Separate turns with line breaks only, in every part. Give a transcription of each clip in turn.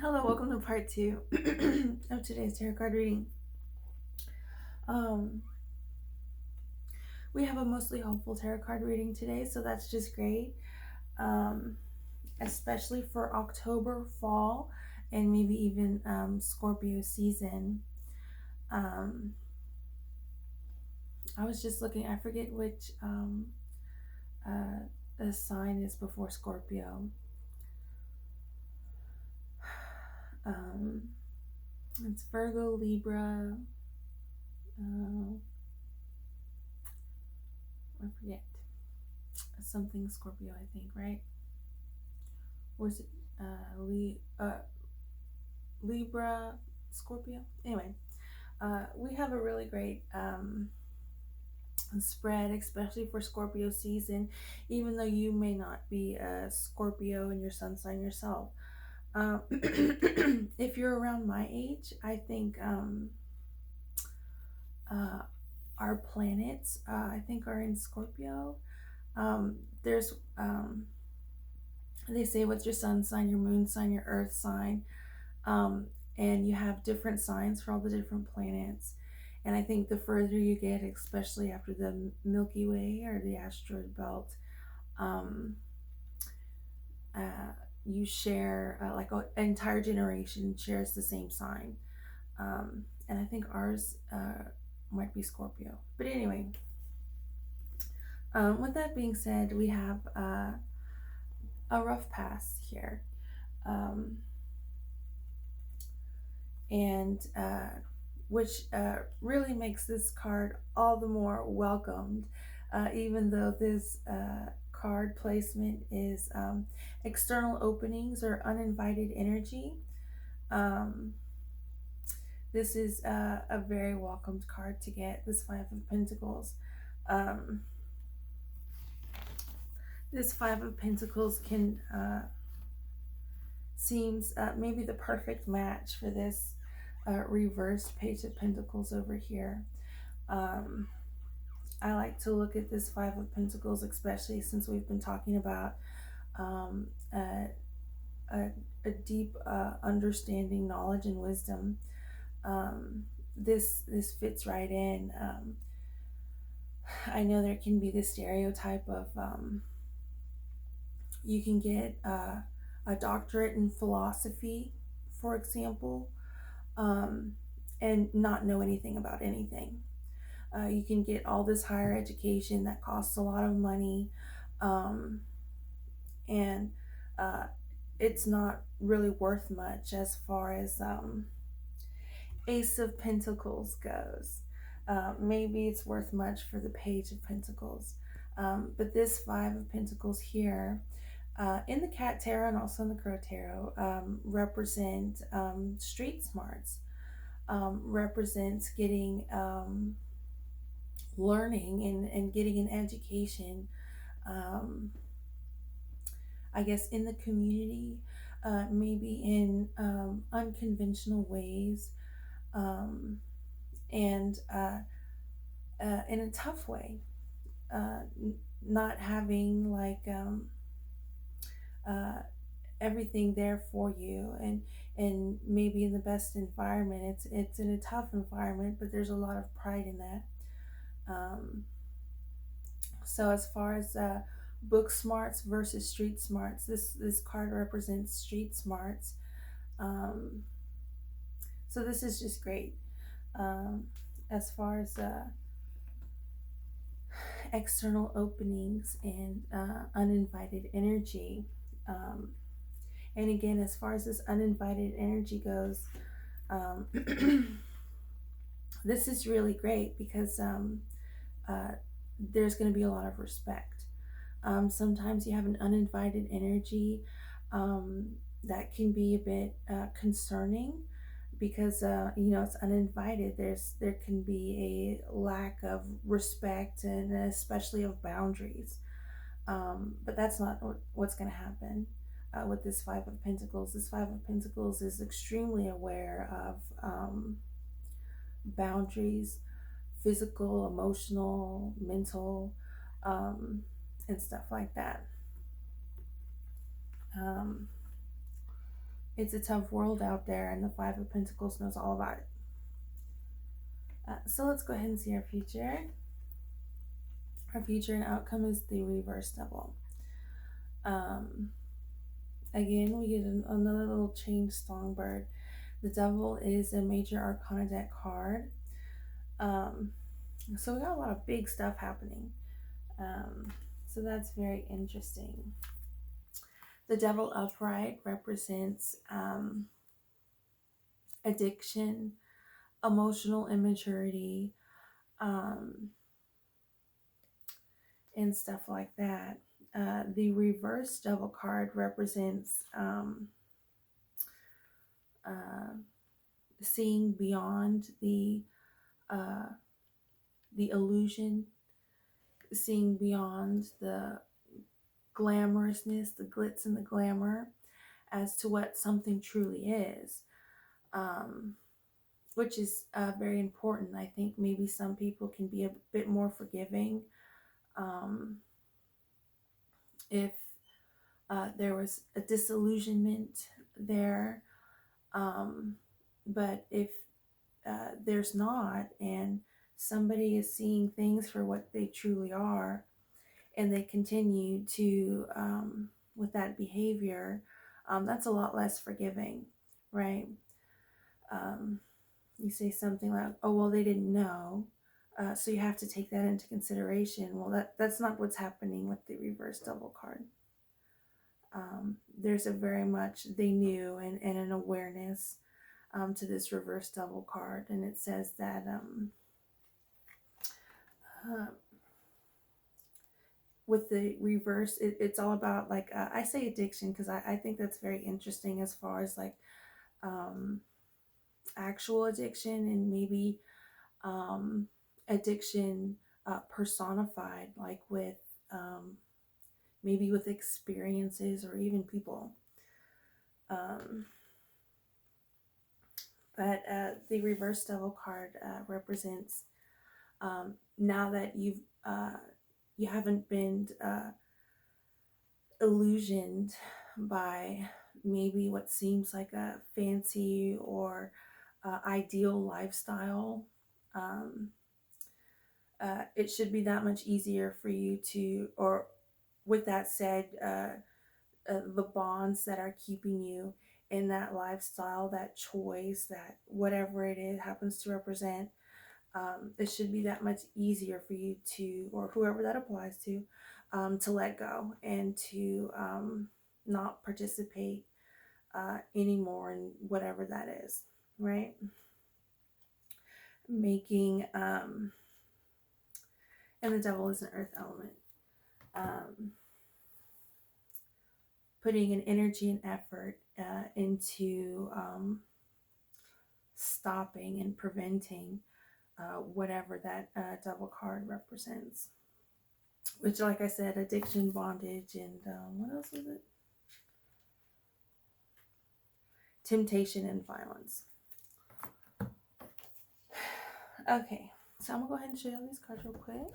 Hello, welcome to part two of today's tarot card reading. Um, we have a mostly hopeful tarot card reading today, so that's just great. Um, Especially for October, fall, and maybe even Scorpio season. Um, I was just looking, I forget which the sign is before Scorpio. Um, it's Virgo, Libra, I forget. Something Scorpio, I think, right? Or is it Libra, Scorpio? Anyway, we have a really great spread, especially for Scorpio season, even though you may not be a Scorpio in your sun sign yourself. If you're around my age, I think uh, our planets, I think, are in Scorpio. There's They say what's your sun sign, your moon sign, your earth sign, um, and you have different signs for all the different planets. And I think the further you get, especially after the Milky Way or the asteroid belt, um, uh, you share like an entire generation shares the same sign. And I think ours might be Scorpio. But anyway, with that being said, we have a rough pass here. Um, and which really makes this card all the more welcomed, even though this card placement is external openings or uninvited energy. Um, this is a very welcomed card to get, this Five of Pentacles. Um, this Five of Pentacles can seems maybe the perfect match for this reversed Page of Pentacles over here. I like to look at this Five of Pentacles, especially since we've been talking about um, a, a, a deep understanding, knowledge, and wisdom. This fits right in. I know there can be the stereotype of you can get a doctorate in philosophy, for example, um, and not know anything about anything. You can get all this higher education that costs a lot of money, um, and uh, it's not really worth much as far as Ace of Pentacles goes. Maybe it's worth much for the Page of Pentacles. But this Five of Pentacles here, in the Cat Tarot and also in the Crow Tarot, represent street smarts, represents getting learning and getting an education, um, I guess, in the community, maybe in unconventional ways, um, and in a tough way, not having like uh, everything there for you, and maybe in the best environment. It's in a tough environment, but there's a lot of pride in that. Um, So as far as book smarts versus street smarts, this card represents street smarts. Um, so this is just great. As far as external openings and uninvited energy. Um, and again, as far as this uninvited energy goes, um, this is really great because there's going to be a lot of respect. Sometimes you have an uninvited energy that can be a bit concerning because it's uninvited. There can be a lack of respect and especially of boundaries. But that's not what's going to happen with this Five of Pentacles. This Five of Pentacles is extremely aware of boundaries, physical, emotional, mental, um, and stuff like that. Um, It's a tough world out there, and the Five of Pentacles knows all about it. So let's go ahead and see our future. Our future and outcome is the reverse devil. Again, we get another little chained songbird. The devil is a major arcana deck card. So we got a lot of big stuff happening. So that's very interesting. The devil upright represents addiction, emotional immaturity, and stuff like that. The reverse devil card represents seeing beyond the illusion, seeing beyond the glamorousness, the glitz and the glamour, as to what something truly is, which is very important. I think maybe some people can be a bit more forgiving if there was a disillusionment there, but if there's not, and somebody is seeing things for what they truly are, and they continue to with that behavior, that's a lot less forgiving, right? You say something like, oh, well, they didn't know, so you have to take that into consideration. Well, that's not what's happening with the reverse devil card. There's a very much they knew, and an awareness to this reverse devil card, and it says that with the reverse, it's all about, like, I say addiction because I think that's very interesting as far as like actual addiction, and maybe addiction personified, like with maybe with experiences or even people. But the reverse devil card represents now that you haven't been illusioned by maybe what seems like a fancy or ideal lifestyle. It should be that much easier for you to, or with that said, the bonds that are keeping you in that lifestyle, that choice, that whatever it is happens to represent, it should be that much easier for you to, or whoever that applies to let go, and to not participate anymore in whatever that is, right? Making, and the devil is an earth element. Putting an energy and effort into stopping and preventing whatever that devil card represents. Which, like I said, addiction, bondage, and what else is it? Temptation and violence. Okay, so I'm going to go ahead and show you all these cards real quick.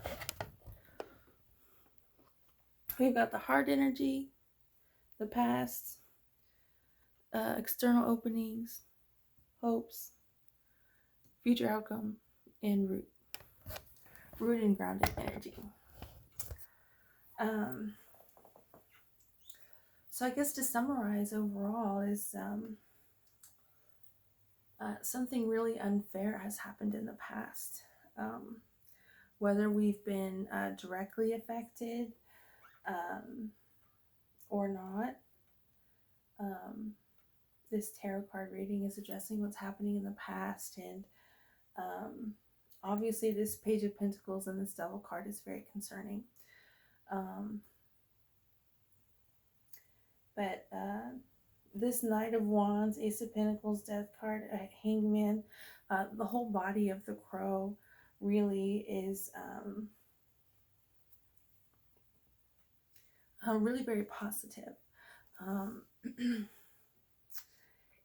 We've got the heart energy, the past, external openings, hopes, future outcome, and root. Root and grounded energy. So I guess to summarize overall is something really unfair has happened in the past. Whether we've been directly affected or not, this tarot card reading is addressing what's happening in the past. And obviously this Page of Pentacles and this Devil card is very concerning. But this Knight of Wands, Ace of Pentacles, Death card, Hangman, the whole body of the Crow really is really very positive.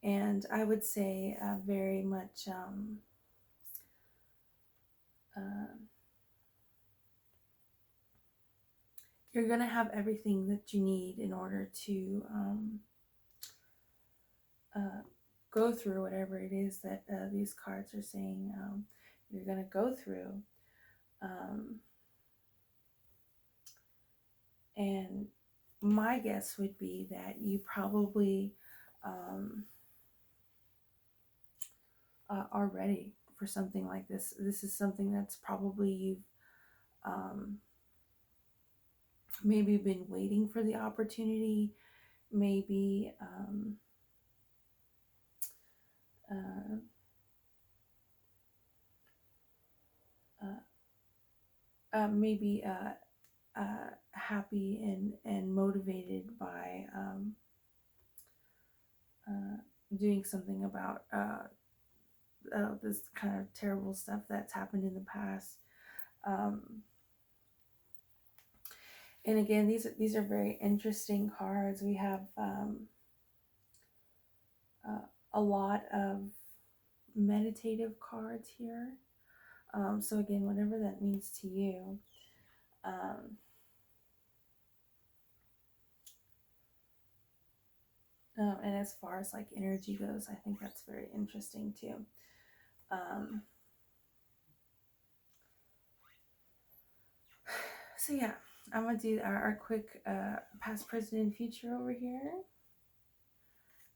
And I would say very much you're going to have everything that you need in order to go through whatever it is that these cards are saying you're going to go through. Um, and my guess would be that you probably are ready for something like this. This is something that's probably you've maybe been waiting for the opportunity, maybe uh, maybe happy and motivated by uh, doing something about this kind of terrible stuff that's happened in the past. Um, and again, these are very interesting cards. We have a lot of meditative cards here. So again, whatever that means to you. Um, and as far as like energy goes, I think that's very interesting too. Um, so yeah, I'm gonna do our quick past, present, and future over here.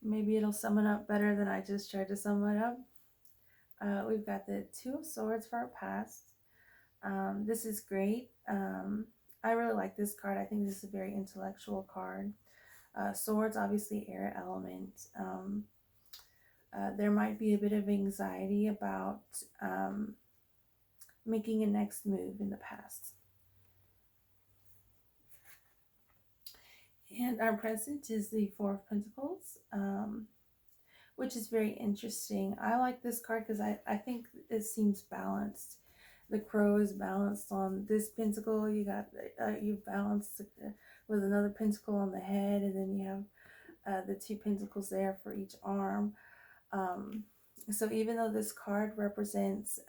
Maybe it'll sum it up better than I just tried to sum it up. We've got the Two of Swords for our past. This is great. I really like this card. I think this is a very intellectual card. Swords, obviously, air element. There might be a bit of anxiety about making a next move in the past. And our present is the Four of Pentacles, which is very interesting. I like this card because I think it seems balanced. The Crow is balanced on this pentacle. You got you balanced with another pentacle on the head, and then you have the two pentacles there for each arm. So even though this card represents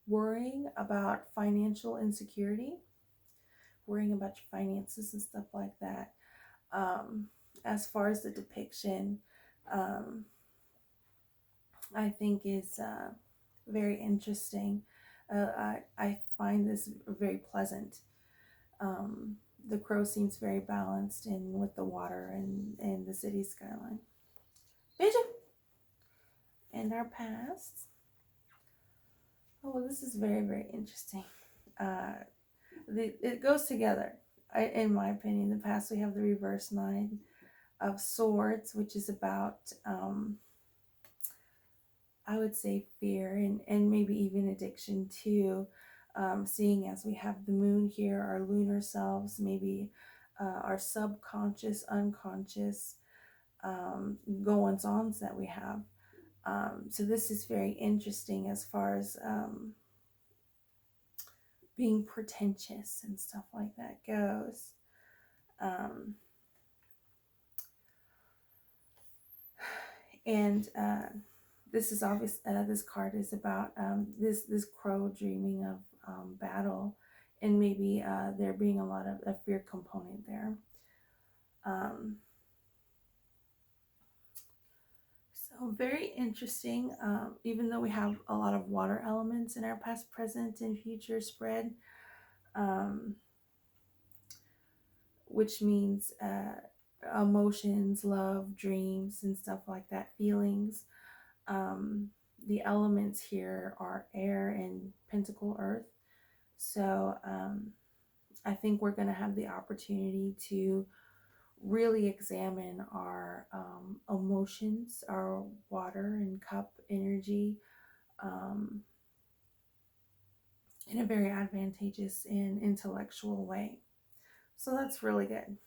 worrying about financial insecurity, worrying about your finances and stuff like that, as far as the depiction, I think is very interesting. I find this very pleasant. The Crow seems very balanced in with the water and the city skyline. Vision! And our past. Oh, well, this is very, very interesting. It goes together, in my opinion. In the past, we have the reverse Nine of Swords, which is about, I would say, fear and maybe even addiction too. Seeing as we have the moon here, our lunar selves, maybe our subconscious, unconscious goings ons that we have. So this is very interesting as far as being pretentious and stuff like that goes. And this is obvious. This card is about this crow dreaming of battle, and maybe there being a lot of a fear component there. So very interesting. Even though we have a lot of water elements in our past, present, and future spread, which means emotions, love, dreams, and stuff like that, feelings. The elements here are air and pentacle earth. So I think we're going to have the opportunity to really examine our emotions, our water and cup energy in a very advantageous and intellectual way. So that's really good.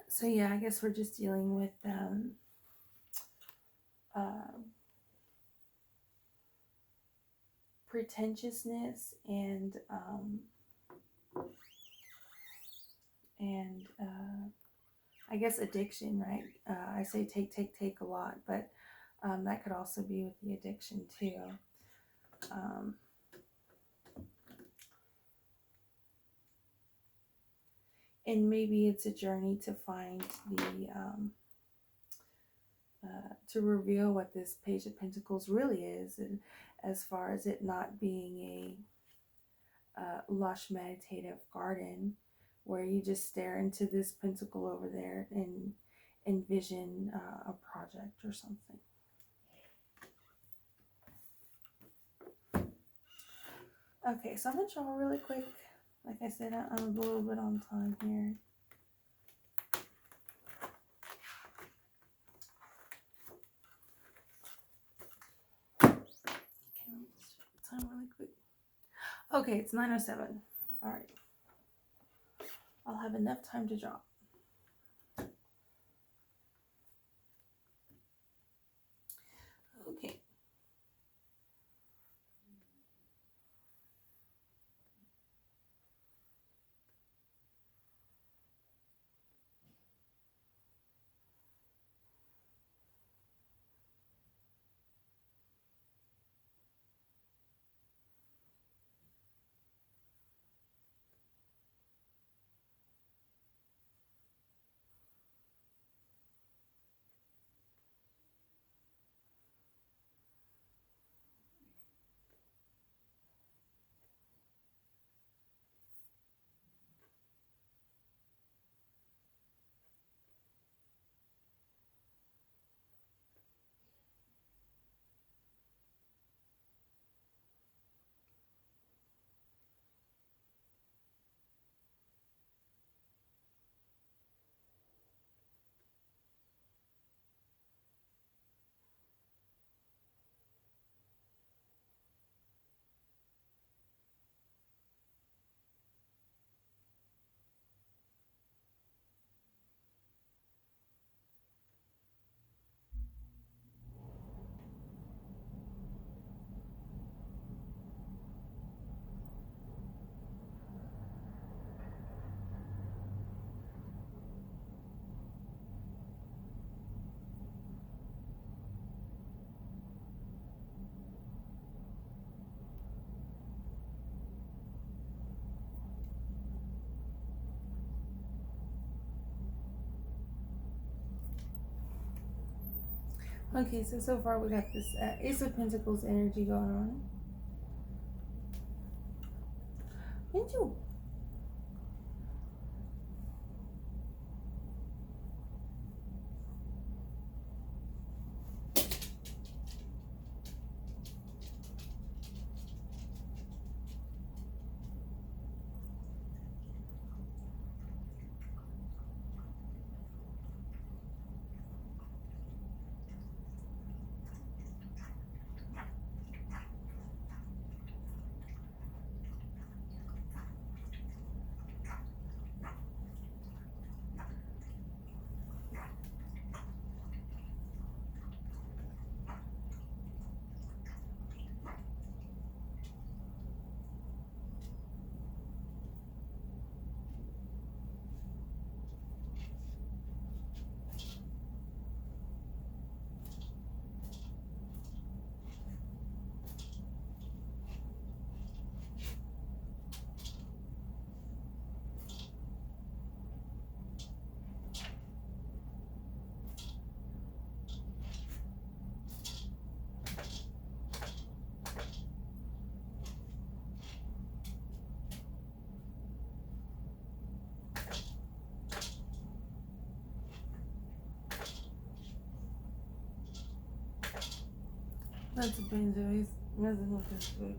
So yeah, I guess we're just dealing with pretentiousness and I guess addiction, right? I say take a lot, but that could also be with the addiction too. And maybe it's a journey to find the to reveal what this Page of Pentacles really is, and as far as it not being a lush meditative garden where you just stare into this pentacle over there and envision a project or something. Okay, so I'm gonna draw really quick. Like I said, I'm a little bit on time here. Okay, let me just check the time really quick. Okay, it's 9:07. All right, I'll have enough time to draw. Okay. Okay, so far we got this Ace of Pentacles energy going on. Into that's a Benzo. He's doesn't look as good.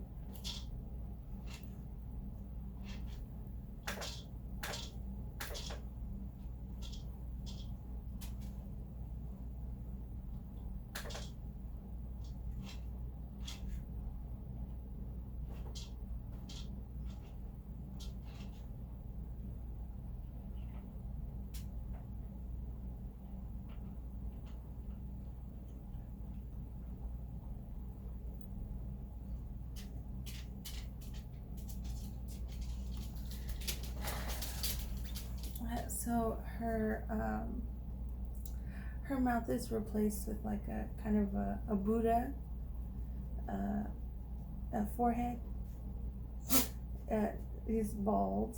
So her mouth is replaced with like a kind of a Buddha a forehead. He's bald,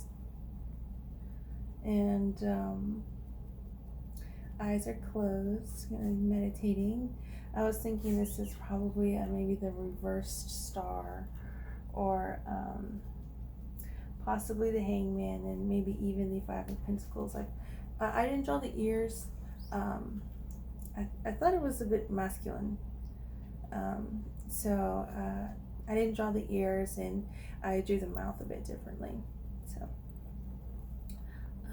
and eyes are closed, meditating. I was thinking this is probably maybe the reversed star, or possibly the hangman, and maybe even the five of pentacles. I didn't draw the ears. um, I thought it was a bit masculine, so I didn't draw the ears, and I drew the mouth a bit differently. So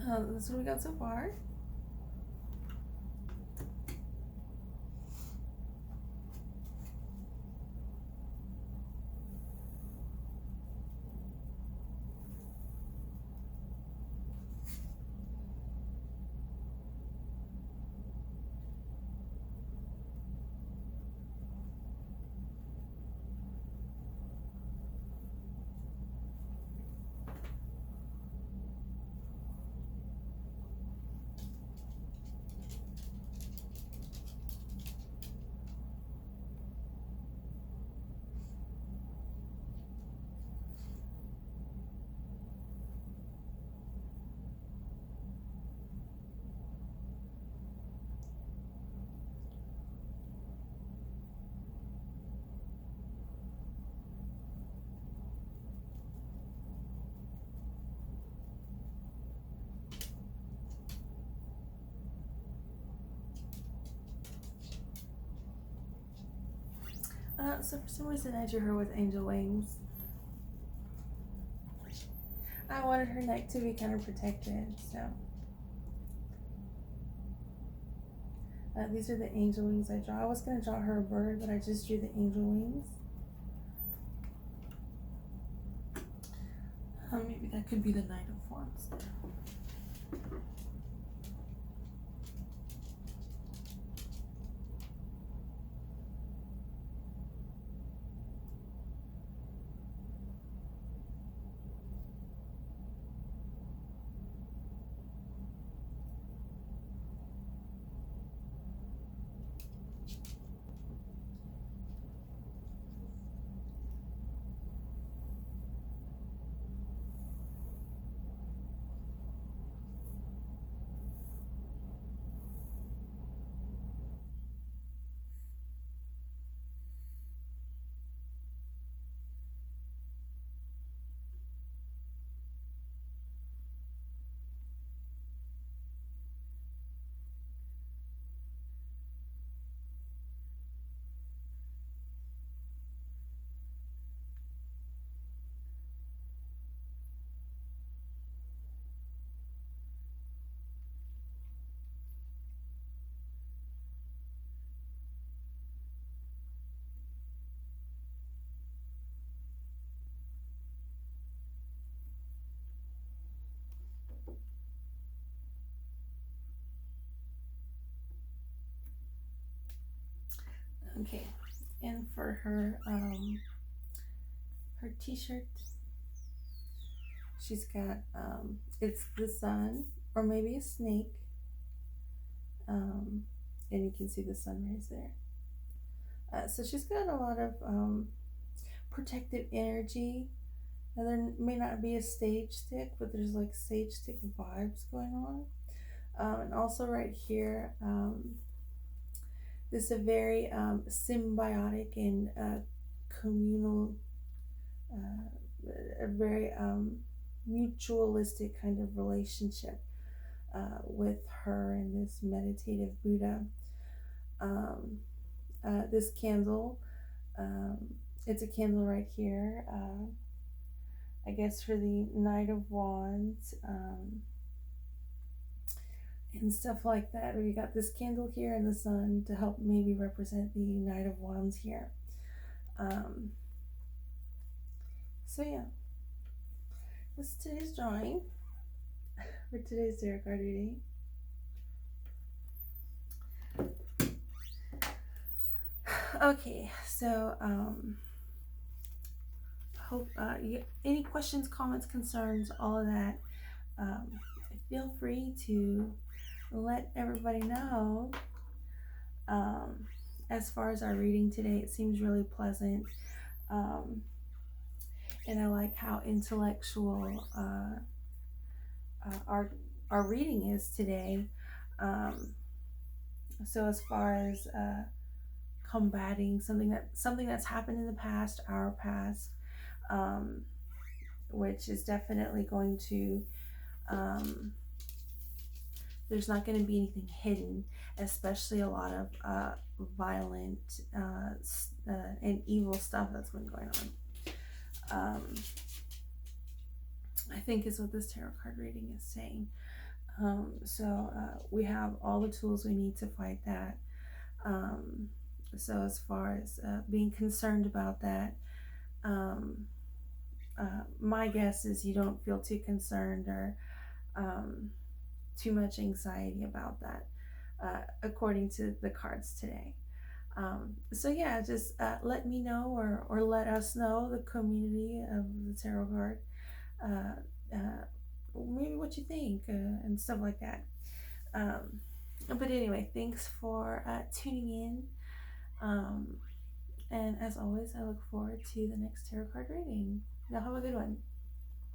that's what we got so far. So for some reason I drew her with angel wings. I wanted her neck to be kind of protected, so these are the angel wings I draw. I was going to draw her a bird, but I just drew the angel wings. Maybe that could be the Knight of Wands there. Okay, and for her t-shirt, she's got it's the sun, or maybe a snake, um, and you can see the sun rays there. So she's got a lot of protective energy. Now there may not be a sage stick, but there's like sage stick vibes going on. And also right here, this is a very symbiotic and communal, a very mutualistic kind of relationship with her and this meditative Buddha. Um, this candle, um, it's a candle right here. I guess for the Knight of Wands, and stuff like that. We got this candle here and the sun to help maybe represent the Knight of Wands here. So yeah, this is today's drawing for today's tarot card reading. Okay, so hope any questions, comments, concerns, all of that. Feel free to let everybody know. As far as our reading today, it seems really pleasant, and I like how intellectual our our reading is today. Um, so as far as combating something that's happened in the past, our past, um, which is definitely going to um, there's not going to be anything hidden, especially a lot of violent and evil stuff that's been going on. I think is what this tarot card reading is saying. So we have all the tools we need to fight that. Um, so as far as being concerned about that, um, my guess is you don't feel too concerned or um, too much anxiety about that, according to the cards today. So yeah, just let me know or let us know, the community of the tarot card, maybe what you think and stuff like that. Um, but anyway, thanks for tuning in. Um, and as always, I look forward to the next tarot card reading. Y'all have a good one.